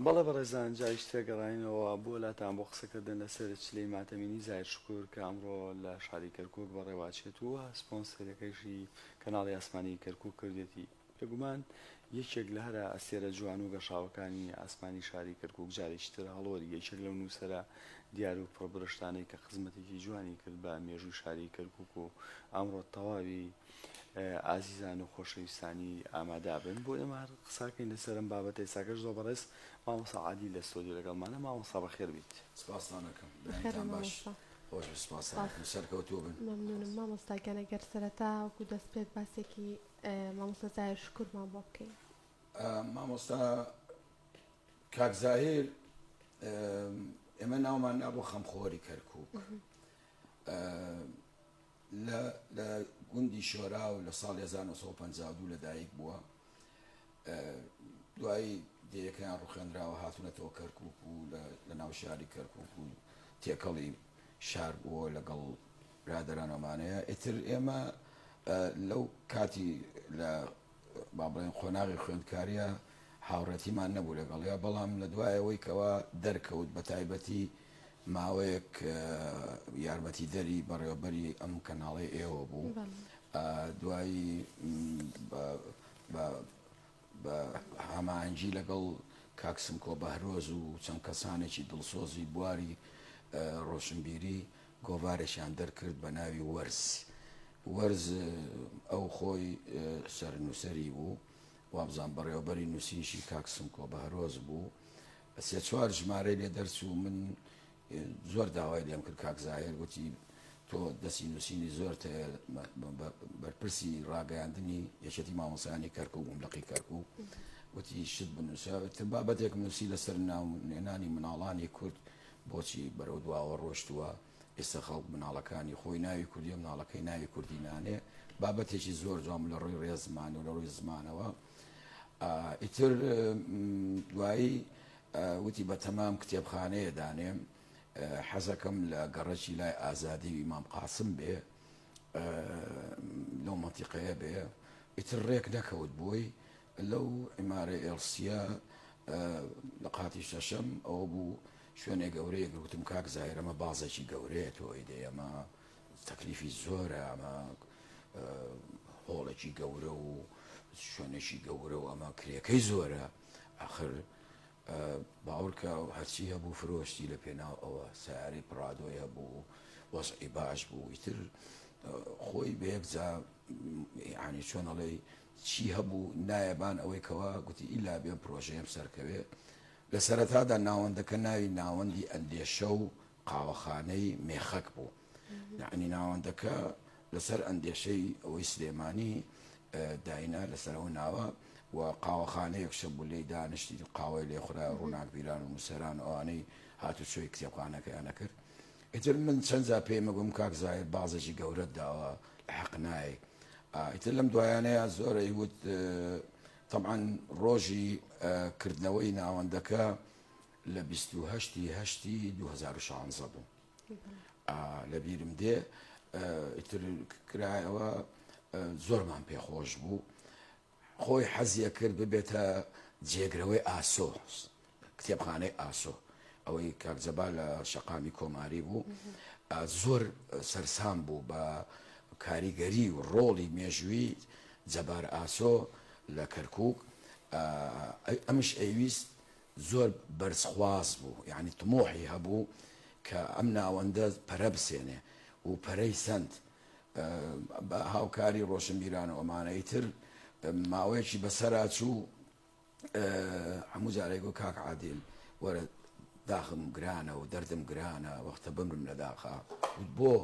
بەڵێ بەڕێزان جای شتێگەڕاینەوە بۆ لاتان بۆ قسەکردن لەسەر چلەی ماتەمینی زایر شکور کە ئەمڕۆ لە شاری کەرکووک بەڕێواچێت و سپۆنسەرەکەیشی کەناڵی ئاسمانی کەرکووک کردێتی بێگومان یەکێک لە هەرە ئەسێرە جوان و گەشاوەکانی ئاسمانی شاری کەرکووک جارێکتر هەڵۆری یەکێک لەو نووسەرە دیار و پڕبرشتانەی کە خزمەتێکی جوانی کرد بە مێژووی شاری کەرکووک و ئەمڕۆ تەواوی ئازیزان و خۆشەویستانی ئامادە بن بۆ ئێمە قساکەین لەسەرم بابەتەی ساکەش زۆر بەڕێز مامۆستا عادی لە ستۆدیۆ لەگەڵمانە مامۆستا بەخێر بیت. سپاسدانەکەم دایتان باش خۆش سپاسان سەرکەوتوو بن. مەمنونم مامۆستاگەنە گەر سەرەتا وەکو دەست پێت باسێکی مامۆستا زایر شکورمان بۆ بکەین. مامۆستا کاک زاهیر ئێمە ناومان نابوو خەمخۆری کەرکووک لە گوندی شۆرا و لە ساڵی 1952 لەدایک بووە. دوایی دیەکەیان ڕوخێنراوە هاتوونەتەوە کەرکووک و لە ناو شاری کەرکووک و تێکەڵی شار بووە لەگەڵ برادەرانەمانەیە. ئیتر ئێمە لەو کاتی لە با بڵێن خۆناغی خوێندکاریە هاوڕەتیمان نەبوو لەگەڵیا، بەڵام لە دوایەوەی کەوا دەرکەوت بە تایبەتی ماوەیەک یارمەتی دەری بەڕێوەبەری ئەم کەناڵی ئێوە بوو. دوایی بە هەماهەنگی لەگەڵ کاکسمکۆ بەهرۆز و چەند کەسانێکی دڵسۆزی بواری ڕۆشنبیری گۆڤارێکیان دەرکرد بە ناوی وەرز ئەو خۆی سەرنووسەری بوو، وابزان بەڕێوەبەری نووسینشی کاکسمکۆ بەهرۆز بوو. سێ چوار ژمارەی لێ دەرچوو. من زۆر داوای لێم کرد کاک زاهیر، گوتی تۆ دەستی نووسینی زۆر بەرپرسی ڕاگەیاندنی یەکێتی مامۆسایانی کەرکووک و ملقی کەرکووک، وتی شت بنووسە بابەتێک نووسی لەسەر ناونێنانی مناڵانی کورد بۆچی بەرەو دواوە ڕۆشتووە، ئێستا خەڵک مناڵەکانی خۆی ناوی کوردی مناڵەکەی ناوی کوردی نانێ، بابەتێکی زۆر جوان لە ڕووی ڕێزمان و لە ڕووی زمانەوە. ئیتر دوایی وتی بە تەمام کتێبخانەیە دانێم، حەزەکەم لە گەڕەکی لای ئازادی و ئیمام قاسم بێ، لەو مەنتیقەیە بێ. ئیتر ڕێک نەکەوت بووی لەو ئیمارە ئێڵسیە لە قاتی شەشەم ئەوە بوو شوێنێ گەورەیە گوتم کاک زاهیر ئەمە بازێکی گەورەیە تۆی دێ، ئەمە تەکلیفی زۆرە، ئەمە هۆڵێکی گەورە و شوێنێکی گەورە و ئەمە کرێکەی زۆرە. ئاخر باوەڕکە هەرچی هەبوو فرۆشتی لە پێناو ئەوە، سیارەی پرادۆی هەبوو، وەزعی باش بوو. ئیتر خۆی بە یەکجا یعنی چۆنەڵێ چی هەبوو نایەبان ئەوەی کەوا گوتی ئیلا بێ پرۆژەیەم سەرکەوێ. لە سەرەتادا ناوەندەکە ناوی ناوەندی ئەندێشە و قاوەخانەی مێخەک بوو، یعنی ناوەندەکە لەسەر ئەندێشەی ئەوەی سلێمانی داینا لەسەر ئەو ناوە و قاوەخانەیەک شەبوو لێی دانیشتی قاوەی لێخورا ڕووناکبیران و نووسەران ئەوانەی هاتوچۆی کتێبخانەکەیانە کرد. ئیتر من چەندجا پێمە گوم کاک زاهیر بازێکی گەورەت داوە حەق نایە. ئیتر لەم دوایانەیە زۆرە وت طبعا ڕۆژی کردنەوەی ناوەندەکە لە 28/8 2016 بوو لە بیرم دێ. ئیتر کرایەوە زۆرمان پێخۆش بوو، خۆی حەزیە کرد ببێتە جێگرەوەی ئاسۆ، کتێبخانەی ئاسۆ، ئەوەی کاکجەبا لە شەقامی کۆماری بوو. زۆر سەرسام بوو بە کاریگەری و ڕۆڵی مێژووی جەبار ئاسۆ لە کەرکووک. ئەمش ئەیویست زۆر بەرزخواز بوو، یعنی تمۆحی هەبوو کە ئەم ناوەندە پەرە بسێنێ و پەرەی سند بە هاوکاری ڕۆشنبیران و ئەمانەی تر. ماوەیەکی بەسەرا چوو هەموو جارێک گۆ کاک عادیل وەرە داخم گرانە و دەردم گرانە وەختە بمرم لە داخا بۆ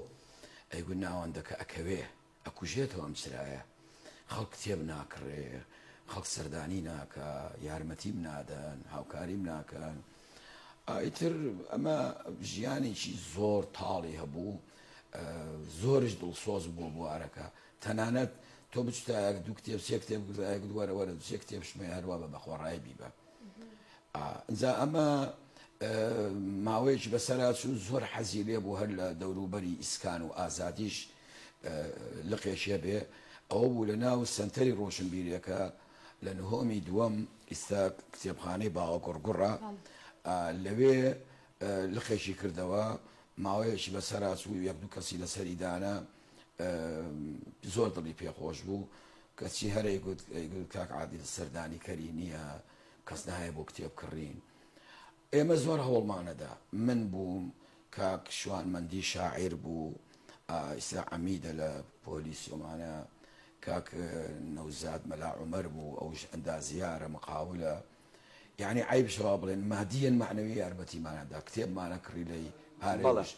ئەیگو ناوەندەکە ئەکەوێ ئەکوژێتەوە ئەم چرایە، خەڵک کتێب ناکڕێ، خەڵک سەردانی ناکە، یارمەتیم نادەن، هاوکاریم ناکەن. ئیتر ئەمە ژیانێکی زۆر تاڵی هەبوو، زۆرش دڵسۆز بوو بوارەکە. تەنانەت تۆ بچتایەک دوو کتێب سێ کتێب دووەرە وەرە سێ کتێب شمێ هەروە بە بەخۆڕایی بیبە. ئەجا ئەمە ماوەیەکی بەسەرا چوو زۆر حەزی لێ بوو هەر لە دەوروبەری ئیسکان و ئازادیش لقێشێ بێ. ئەوە بوو لە ناو سنتەری ڕۆشنبیریەکە لە نهۆمی دووەم ئیستا کتێبخانەی باوە گوڕگوڕە لەوێ لخێکی کردەوە ماوەیەکی بەسەرا چوو یەک دوو کەسی لەسەری دانا زۆر دڵی پێخۆش بوو کەچی هەرەی گوت کاک عادل سەردانی کەری نییە کەس نایە بۆ کتێب کڕین ئێمە زۆر هەوڵمانەدا من بووم کاک شوانمەندی شاعیر بوو ئیسا عەمیدە لە پۆلیسیۆمانە کاک نەوزاد مەلا عومەر بوو ئەوش ئەندازیارە مقاولە یعنی عیبشەوا بڵێن مادیەن معنەوی یارمەتیمانەدا کتێبمانە کڕی لەی پارێش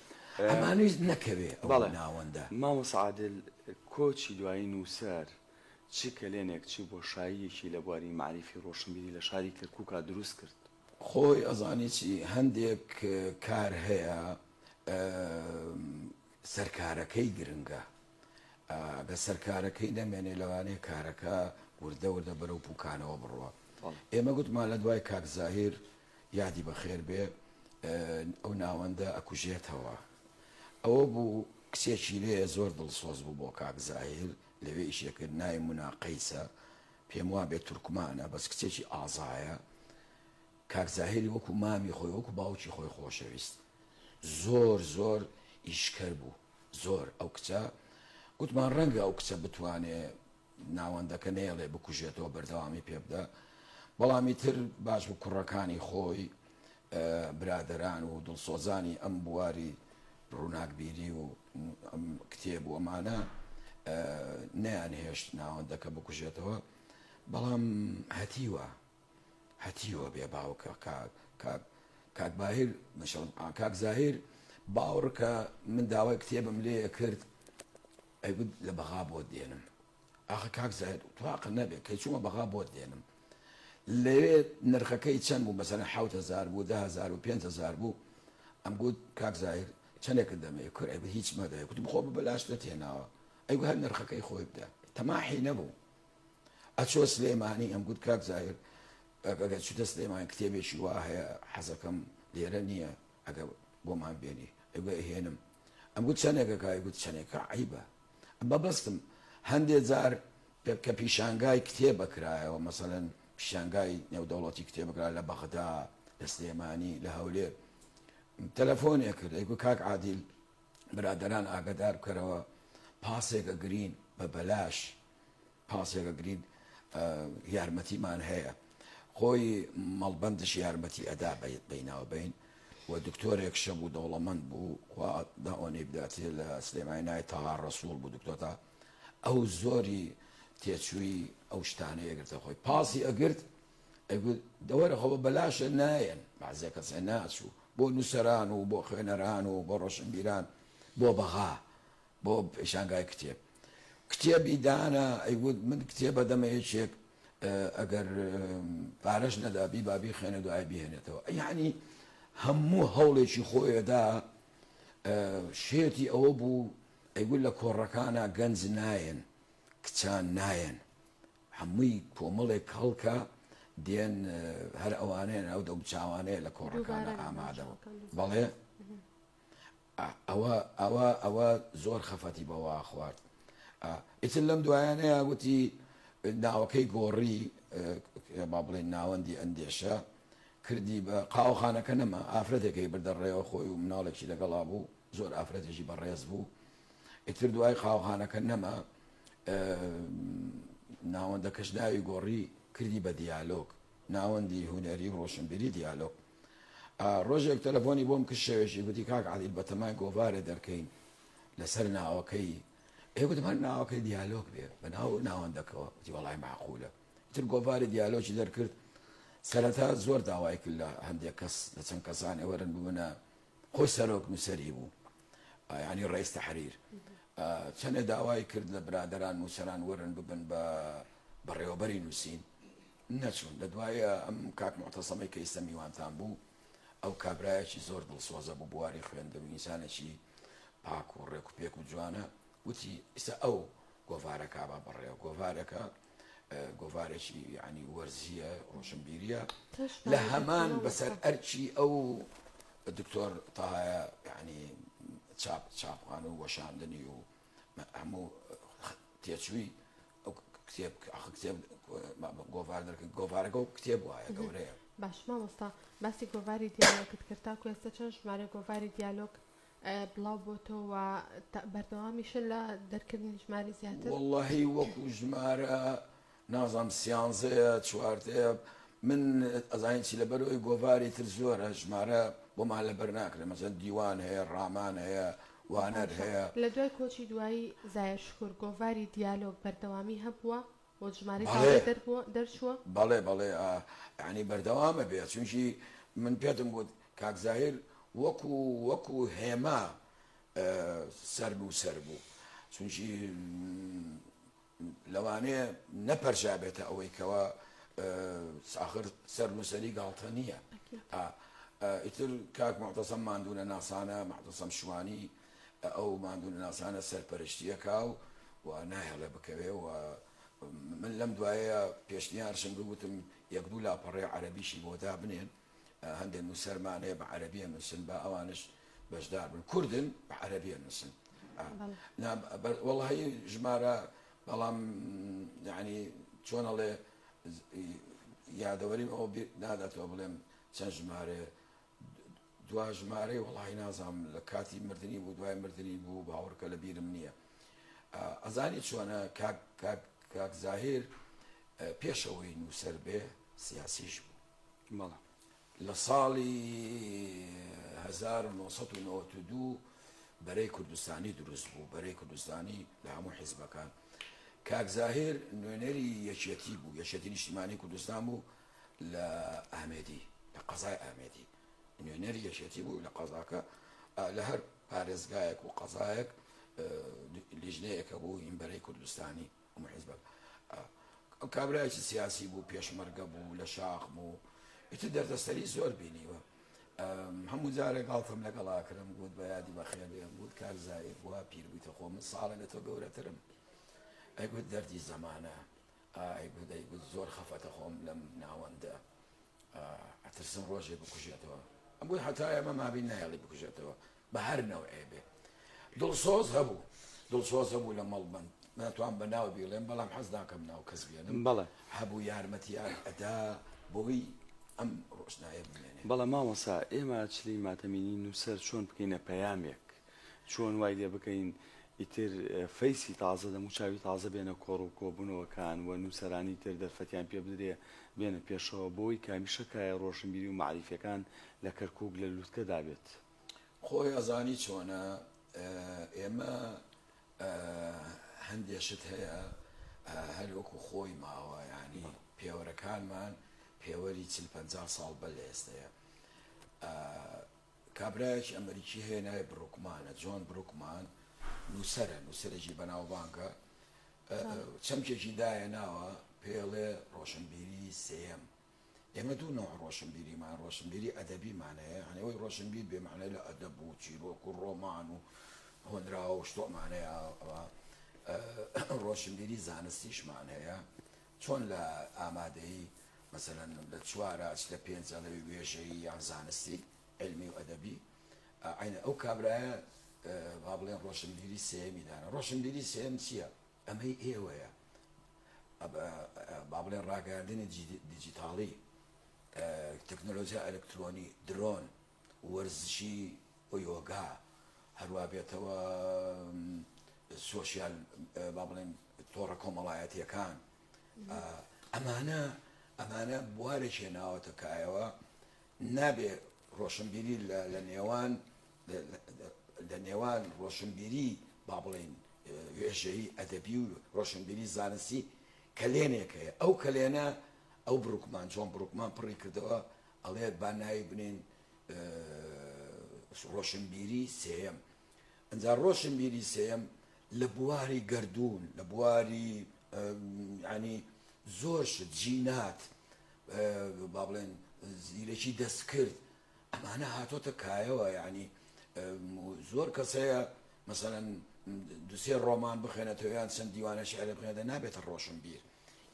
ئەمانویست نەکەوێ ئەو ناوەندە مامۆستا عادل کۆچی دوایی نووسەر چی کلێنێک چی بۆ شاییەکی لە بواری معریفی ڕۆشنبیری لە شاری کەرکووکا دروست کرد خۆی ئەزانی چی هەندێک کار هەیە سەرکارەکەی گرنگە بە سەرکارەکەی نەمێنێ لەوانەیە کارەکە وردە وردە بەرەو پوکانەوە بڕوە ئێمە گوتمان لە دوای کاک زاهیر یادی بەخێر بێ ئەو ناوەندە ئەکوژێتەوە ئەوە بوو کسێکی لێ زۆر دڵسۆز بوو بۆ کاک زاهیر لەوێ ئیشێکرد نای مناقەیسە پێم وا بێت تورکمانە بەس کچێکی ئازایە کاک زاهیری وەکو مامی خۆی وەکو باوکی خۆی خۆشەویست زۆر زۆر ئیشکەر بوو زۆر ئەو کچە گوتمان ڕەنگە ئەو کچە بتوانێ ناوەندەکە نێڵێ بکوژێتەوە بەردەوامی پێ بدە بەڵامی تر باش بوو کوڕەکانی خۆی برادەران و دڵسۆزانی ئەم بواری ڕووناکبیری و ئەم کتێب و ئەمانە نەیان هێشت ناوەندەکە بکوژێتەوە بەڵام هەتیوە بێ باوکە کاک باهیر کاک زاهیر باوڕکە من داوای کتێبم لێ کرد ئەیگوت لە بەغا بۆ دێنم ئاخە کاک زاهیر تواقع نەبێت کەی چوومە بەغا بۆ دێنم لەوێ نرخەکەی چەند بوو مەسەلەن 7,000 بوو 10,000 و 5,000 بوو ئەم گوت کاک زاهیر چەندێکت دەمێ کرد ئەیگوت هیچ مەدەیە گوتم خۆ بەلاش دەتێناوە ئەیگوت هەر نرخەکەی خۆی بدە تەماحی نەبوو ئەچۆ سلێمانی ئەم گوت کاک زاهیر ئەگەر چوتە سلێمانی کتێبێکی وا هەیە حەزەکەم لێرە نییە ئەگە بۆمان بێنی ئەیگوت ئەهێنم ئەم گوت چەندێکەکە ئەیگوت چەندێکە عیبە بەبەستم هەندێک جار کە پیشانگای کتێبە کرایەوە مەسەلەن پیشانگای نێودەوڵەتی کتێبەکرا لە بەغدا لە سلێمانی لە هەولێر تەلەفۆنێک کرد ئەیگوت کاک عادیل برادەران ئاگادار بکەرەوە پاسێکە گرین بە بەلاش پاسێکە گرین یارمەتیمان هەیە خۆی مەڵبەندش یارمەتی ئەدا بیناوە بین و دکتۆرێک شە بوو دەوڵەمەند بوو خوا داوانەی بداتێ لە سلێمانی نای تەها ڕەسوول بوو دکتۆرتا ئەو زۆری تێچووی ئەو شتانەیە گرتە خۆی پاسی ئەگرت ئەیگوت دەوەرە خۆ بەلاشە نایەن بەعزێ کەسێ ناچوو بۆ نووسەران و بۆ خوێنەران و بۆ ڕۆشنبیران بۆ بەغا بۆ پیشانگای کتێبی دانا ئەیگوت من کتێبە دەمە یەکێک ئەگەر پارەش نەدابی بابی خوێنە دوای بهێنێتەوە یعنی هەموو هەوڵێکی خۆیەدا شێتی ئەوە بوو ئەیگوت لە کۆڕەکانە گەنج نایەن کچان نایەن هەمووی کۆمەڵێک هەڵکە دێن هەر ئەوانەیە ئەو دە چاوانەیە لە کۆڕەکانە ئامادەوە بەڵێ ئەوە زۆر خەفەتی بەوە خوارد ئیتر لەم دوایانەیە گوتی ناوەکەی گۆڕی با بڵێن ناوەندی ئەندێشە کردی بە قاوەخانەکە نەما ئافرەتێکی بردەڕێەوە خۆی و مناڵێکی لەگەڵا بوو زۆر ئافرەتێکی بەڕێز بوو ئیتر دوای قاوەخانەکە نەما ناوەندەکەش ناوی گۆڕی کردی بە دیالۆگ ناوەندی هونەری و ڕۆشنبیری دیالۆگ ڕۆژێک تەلەفۆنی بۆم کە شێوێکی گوتی کاک عادیل بە تەمای گۆڤارێ دەرکەین لەسەر ناوەکەی ئێگوتم هەر ناوەکەی دیالۆگ بێ بە ناو ناوەندەکەوە وتی وەڵای معقولە تر گۆڤاری دیالۆگی دەرکرد سەرەتا زۆر داوای کرد لە هەندێک کەس لە چەند کەسانی وەرن ببنە خۆی سەرۆک نووسەری بوو ینی ڕئیس تەحریر چەندە داوای کرد لە برادەران نووسەران وەرن ببن بە ڕێوەبەری نووسین نەچوون لە دوایە ئەم کاک معتەسەمەی کە ئێستا میوانتان بوو ئەو کابرایەکی زۆر دڵسۆزە بوو بواری خوێندن و ئینسانێکی پاک و ڕێک و پێک و جوانە وتی ئێستا ئەو گۆڤارەکە با بەڕێوە گۆڤارێکی ینی وەرزیە ڕۆشنبیریە لە هەمان بەسەر ئەرچی ئەو دکتۆر تاهەیە ینی چاپخان و وەشاندنی و هەموو تێچووی ئەو کتێب گۆڤار دەکەن گۆڤارەکە و کتێب وایە گەورەیە. باش مامۆستا باسی گۆڤاری دیالۆگت کرتا و ئێستا چەند ژمارە گۆڤاری دیالۆگ بڵاو بۆتەوە بەردەوامیشن لە دەرکردنی ژماری زیاتر؟ واللهی وەکو ژمارە نازانم سیانزەیە چواردەیە من ئەزانین چی لەبەرەوەی گۆڤاری تر زۆرە ژمارە بۆمان لەبەر ناکرێت مەسەن دیوان هەیە ڕامان هەیە وانەر هەیە. لە دوای کۆچی دوایی زایشکور گۆڤاری دیالۆگ بەردەوامی هەبووە بۆ ژماری دەرچووە؟ بەڵێ بەڵێ ینی بەردەوامە بێت چونکی من پێتم گوت کاک زاهیر وەکو هێما سەر بوو چونکی لەوانەیە نەپەرژابێتە ئەوەی کەەوە ساخر سەر نووسری گاڵتە نییە. ئیتر کاک مەعتەسەم ماندوونە ناسانە مەعتەسەم شوانی ئەو ماندوونە ناسانە سەرپەرشتیەکە و ناهێڵێ بکەوێ و من لەم دوایە پێشنیارشم بگوتم یەک دوو لاپەڕێ عەرەبیشی بۆدا بنێن هەندێک نووسەرمانەیە بە عەرەبیە نووسن بە ئەوانش بەشدار بن کوردن بە عەرەبیە نووسن. وەڵڵهی ژمارە بەڵام یعنی چۆنەڵێ یادەوەریم ئەوە ناداتەوە بڵێم چەند ژمارە دوا ژمارەی وەڵڵهی نازانم لە کاتی مردنی بوو دوای مردنی بوو باوەڕکە لە بیرم نییە. ئەزانی چۆنە کاک زاهیر پێشەوەی نووسەر بێ سیاسیش بوو لە ساڵی 1992 بەرەی کوردستانی دروست بوو بەرەی کوردستانی لە هەموو حیزبەکان. کاک زاهیر نوێنەری یەکێتی بوو یەکێتی نیشتیمانی کوردستان بوو لە ئامێدی لە قەزای ئامێدی نوێنەری یەکێتی بوو لە قەزاکە لە هەر پارێزگایەک و قەزایەک لیژنەیەکە بوو هین بەرەی کوردستانی هەموو حیزبەک. کابرایکی سیاسی بوو پێشمەرگە بوو لە شاخ بوو ئیتر دەردەستەری زۆر بینیوە. هەموو جارێک گاڵتم لەگەڵا کردم گوت بە یادی بەخێبێن گوت کار زاهیر وە پیر بوویتە خۆ من ساڵە لە تۆ گەورەترم ئەیگوت دەردی زەمانە ئەیگوت زۆر خەفەتە خۆم لەم ناوەندە ئەترسم ڕۆژێ بکوژێتەوە ئەم گوت هەتا ئێمە مابین نایڵی بکوژێتەوە بە هەر نەوعێ بێ. دڵسۆز هەبوو لە مەڵبەند ناتوان بە ناو بیڵێم بەڵام حەز ناکەم ناو کەس بێنم هەبوو یارمەتیان ئەدا بۆی ئەم ڕۆژنایە بمێنێ. بەڵام مامۆسا ئێمە چلی ماتەمینی نووسەر چۆن بکەینە پەیامێک چۆن وای لێ بکەین ئیتر فەیسی تازە دەموچاوی تازە بێنە کۆڕ و کۆبوونەوەکان و نووسەرانی تر دەرفەتیان پێ بدرێ بێنە پێشەوە بۆی کامیشەکایە ڕۆشنبیری و معریفەکان لە کەرکووک لە لووتکەدا بێت. خۆی ئەزانی چۆنە ئێمە هەندێشت هەیە هەر وەکو خۆی ماوە ینی پێوەرەکانمان پێوەری 40-50 ساڵ بە لە ئێستەیە. کابرایەکی ئەمریکی هەیە ناوی بروکمانە جۆن بروکمان نووسەرێکی بەناوبانگە چەمکێکی دایەناوە پێڵێ ڕۆشنبیری سێەم. ئێمە دوو نوع ڕۆشنبیریمان ڕۆشنبیری ئەدەبیمانەیە هەنێەوەی ڕۆشنبیر بێمانە لە ئەدەب و چیرۆک و ڕۆمان و هۆنراوە و شتۆمانەیە ڕۆشنبیری زانستیشمان هەیە چۆن لە ئامادەی مثلەن لە چوارە لە پێنجە لەوی وێژەیی یان زانستی علمی و ئەدەبی عینە ئەو کابرایە با بڵێن ڕۆشنبیری سێمیدانە. ڕۆشنبیری سێم چییە؟ ئەمەی ئێوەیە با بڵێن ڕاگەاندنی دیجیتاڵی تەکنۆلۆژیا ئەلکترۆنی درۆن وەرزشی و یۆگا هەروە بێتەوە سۆشیال با بڵێن تۆڕە کۆمەڵایەتیەکان ئەمانە بوارێکی ناوەتە کایەوە نابێ ڕۆشنبیری لە نێوان ڕۆشنبیری با بڵێن وێژەی ئەدەبی و ڕۆشنبیری زانستی کەلێنێکەیە ئەو کەلێنە ئەو بروکمان چۆن بروکمان پڕی کردەوە ئەڵێت با ناوی بنین ڕۆشنبیری سێەم. ئەنجا ڕۆشنبیری سێەم لە بواری گەردوون لە بواری ینی زۆر جینات با بڵێن زیرەکی دەستکرد ئەمانە هاتۆتە کایەوە ینی زۆر کەسەیە مەسەلەن دوسێ ڕۆمان بخێنێتەوە یان چەند دیوانە شعر بخێنێتە نابێتە ڕۆشنبیر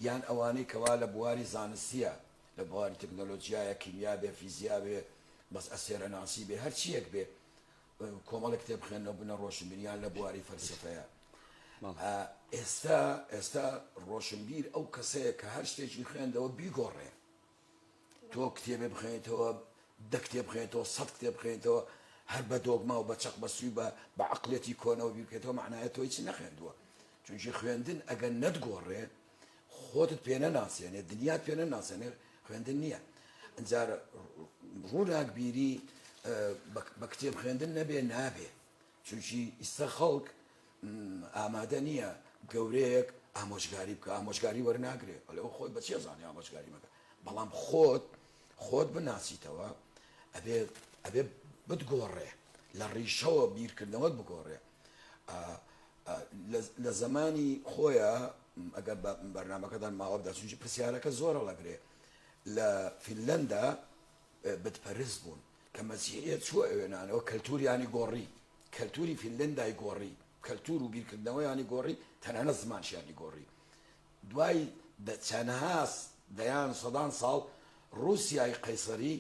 یان ئەوانەی کەوا لە بواری زانستیە لە بواری تەکنۆلۆژیایە کیمیا بێ فیزیا بێ بەس ئەسێرەناسی بێ هەر چیەک بێ کۆمەڵێک کتێب بخێنەوە بنە ڕۆشنبیریان لە بواری فەلسفەیە ئێستا ڕۆشنبیر ئەو کەسەیە کە هەر شتێکی خوێندەوە بیگۆڕێ تۆ کتێبێ بخێنیتەوە 10 کتێب بخێنیتەوە 100 کتێب بخێنیتەوە هەر بە دۆگما و بە چەق بەسووی بە عەقڵێتی کۆنەوە بیرکێتەوە معنایە تۆ هیچ نەخوێندووە چونکی خوێندن ئەگەر نەتگۆڕێ خۆتت پێ نەناسێنێ دنیات پێ نەناسێنێ خوێندن نییە ئەجار ڕووناک بیری بە کتێب خوێندن نەبێ نابێ چونکی ئیستا خەڵک ئامادە نییە گەورەیەک ئامۆژگاری بکە ئامۆژگاری وەرناگرێ ئەو خۆی بەچێ زانێ ئامۆژگاری مەکە بەڵام خۆت بناسیتەوە ئەبێ بتگۆڕێ لە ڕیشەوە بیرکردنەوەت بگۆڕێ لە زمانی خۆیە ئەگەر بەرنامەکەدان ماوە بدات چونکی پرسیارەکە زۆرە لەگرێ لە فینلەندا بتپەرست بوون کە مەسیحیەت چووە ئەوێنانەوە کەلتوریانی گۆڕی کەلتوری فینلەندای گۆڕی کەلتور و بیرکردنەوەیانی گۆڕی تەنانەت زمانشیانی گۆڕی دوای چەندها دەیان سەدان ساڵ رووسیای قەیسەری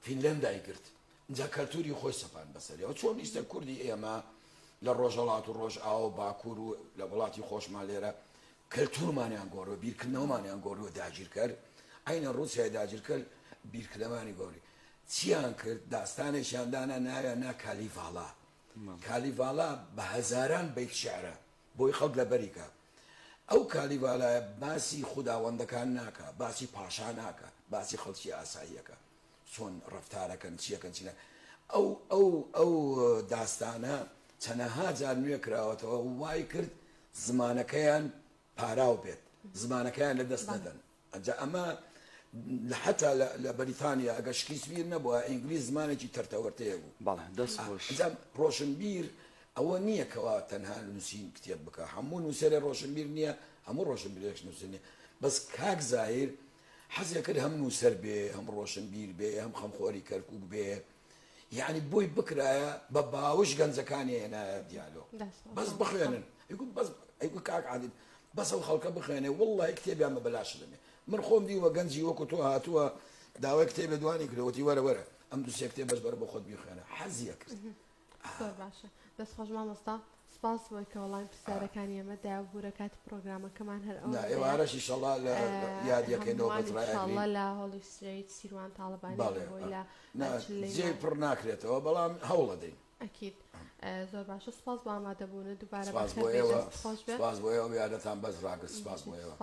فینلەندای گرت اینجا کەلتوری خۆی سەپان بەسەریەوە چۆن نیستە کوردی ئێمە لە ڕۆژهەڵات و ڕۆژئاو و باکوور و لە وڵاتی خۆشمان لێرە کەلتورمانیان گۆڕەوە بیرکردنەوەمانیان گۆڕەوە داگیرکرد ئەینە رووسیای داگیرکرد بیرکردنەوەی گۆڕی چیان کرد داستانێکیان دانا ناویە نا کالیڤاڵا کالیڤاڵا بە هەزاران بیت شعرە بۆی خەڵک لەبەریکە ئەو کالیڤالایە باسی خوداوەندەکان ناکە باسی پاشا ناکە باسی خەڵکی ئاساییەکە چۆن ڕەفتارەکەن چیەکەن چینە ئەو داستانە چەنەها جار نوێ کراوەتەوە وای کرد زمانەکەیان پاراو بێت زمانەکەیان لە دەست نەدەن ئەجا ئەمە حتا لە بەریتانیا ئەگە شکیسبیر نەبووە ئینگلیز زمانێکی تەرتەوەرتەیە بوو بەڵێ دەست خۆش ڕۆشنبیر ئەوە نییە کەوا تەنها نووسین کتێب بکە هەموو نووسێرە ڕۆشنبیر نییە هەموو ڕۆشنبیرێک نووسێنێ بەس کاک زاهیر حەزێ کرد هەم نووسەر بێ هەم ڕۆشنبیر بێ هەم خەمخۆری کەرکووک بێ یعنی بۆی بکرایە بە باوش گەنجەکانی هێنایە دیالۆ بەس بخوێنن ئەیگو کاک عادل بەس ئەو خەڵکە بخوێنێ وڵڵی کتێبیان بە بەلاش دەمێ من خۆم دیوە گەنجی وەکو تۆ هاتووە داوای کتێبێ دوانی کردەوەتی وەرە ئەم دوو سێ کتێب بەس بەرە بە خۆت بیخوێنە حەزیە کرد زۆر باشە دەست خۆش مامۆستا سپاس بۆی کە وەڵامی پرسیارەکانی ئێمە دایابوورە کاتی پرۆگرامەکەمان هەر ئەو ئێوارەش ئینشەڵا لە یادیەکەینەوە ئینشەڵا لە هۆڵی سرەیت سیروان تاڵەبانی بۆی لە جێ پڕ ناکرێتەوە بەڵام هەوڵە دەین ئەکید زۆر باشە سپاس بۆ ئامادەبوونە دووبارە سپاس بۆ ئێوە سپاس بۆ ئێوە یادەتان بەس ڕاگرت سپاس بۆ ئێوە